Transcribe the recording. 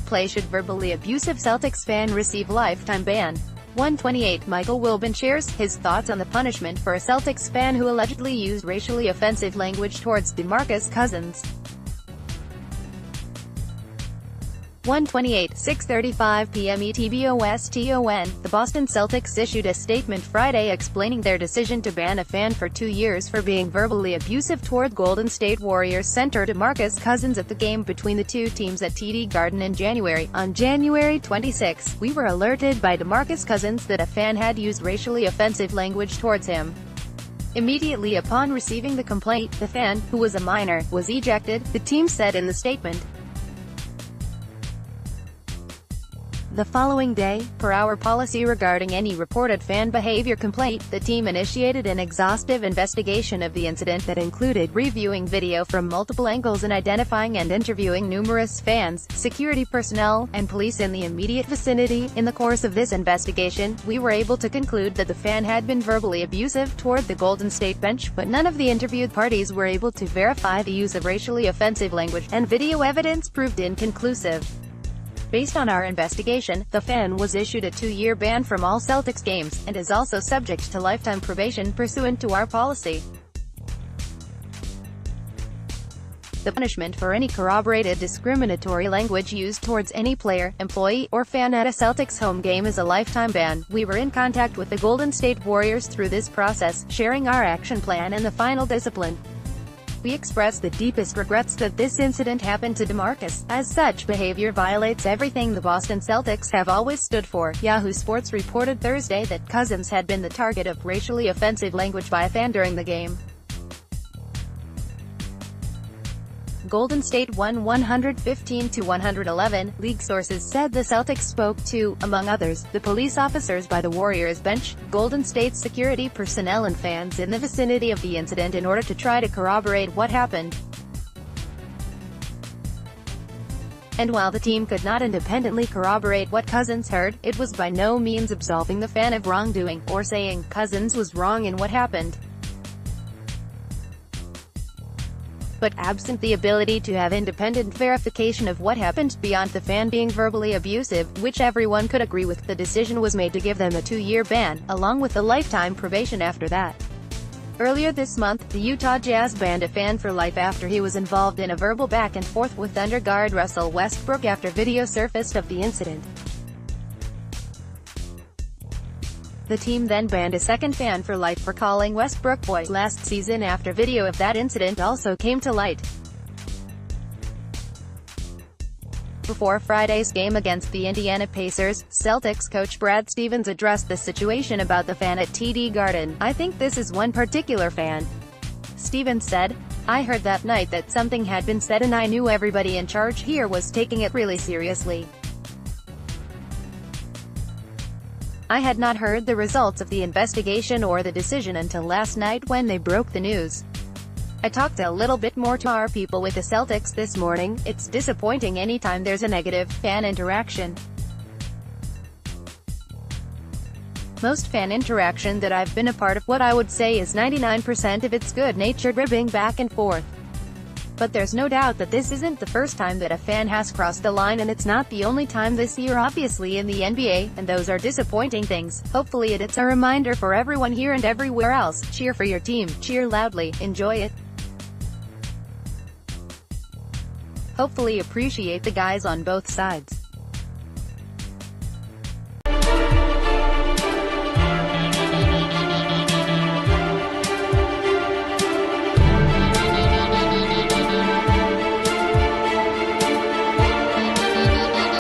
playShould verbally abusive Celtics fan receive lifetime ban. 128 Michael Wilbon shares his thoughts on the punishment for a Celtics fan who allegedly used racially offensive language towards DeMarcus Cousins. 128, 6:35 p.m. ETBOSTON The Boston Celtics issued a statement Friday explaining their decision to ban a fan for 2 years for being verbally abusive toward Golden State Warriors center DeMarcus Cousins at the game between the two teams at TD Garden in January. On January 26, we were alerted by DeMarcus Cousins that a fan had used racially offensive language towards him. Immediately upon receiving the complaint, the fan, who was a minor, was ejected, the team said in the statement. The following day, per our policy regarding any reported fan behavior complaint, the team initiated an exhaustive investigation of the incident that included reviewing video from multiple angles and identifying and interviewing numerous fans, security personnel, and police in the immediate vicinity. In the course of this investigation, we were able to conclude that the fan had been verbally abusive toward the Golden State bench, but none of the interviewed parties were able to verify the use of racially offensive language, and video evidence proved inconclusive. Based on our investigation, the fan was issued a 2-year ban from all Celtics games, and is also subject to lifetime probation pursuant to our policy. The punishment for any corroborated discriminatory language used towards any player, employee, or fan at a Celtics home game is a lifetime ban. We were in contact with the Golden State Warriors through this process, sharing our action plan and the final discipline. We express the deepest regrets that this incident happened to DeMarcus, as such behavior violates everything the Boston Celtics have always stood for. Yahoo Sports reported Thursday that Cousins had been the target of racially offensive language by a fan during the game. Golden State won 115-111, league sources said. The Celtics spoke to, among others, the police officers by the Warriors bench, Golden State security personnel and fans in the vicinity of the incident in order to try to corroborate what happened. And while the team could not independently corroborate what Cousins heard, it was by no means absolving the fan of wrongdoing, or saying Cousins was wrong in what happened. But absent the ability to have independent verification of what happened, beyond the fan being verbally abusive, which everyone could agree with, the decision was made to give them a 2-year ban, along with a lifetime probation after that. Earlier this month, the Utah Jazz banned a fan for life after he was involved in a verbal back-and-forth with Thunder guard Russell Westbrook after video surfaced of the incident. The team then banned a second fan for life for calling Westbrook "boy" last season after video of that incident also came to light. Before Friday's game against the Indiana Pacers, Celtics coach Brad Stevens addressed the situation about the fan at TD Garden. "I think this is one particular fan," Stevens said. "I heard that night that something had been said and I knew everybody in charge here was taking it really seriously. I had not heard the results of the investigation or the decision until last night when they broke the news. I talked a little bit more to our people with the Celtics this morning. It's disappointing anytime there's a negative fan interaction. Most fan interaction that I've been a part of, what I would say is 99% of it's good-natured ribbing back and forth. But there's no doubt that this isn't the first time that a fan has crossed the line, and it's not the only time this year obviously in the NBA, and those are disappointing things. Hopefully it's a reminder for everyone here and everywhere else. Cheer for your team, cheer loudly, enjoy it. Hopefully appreciate the guys on both sides."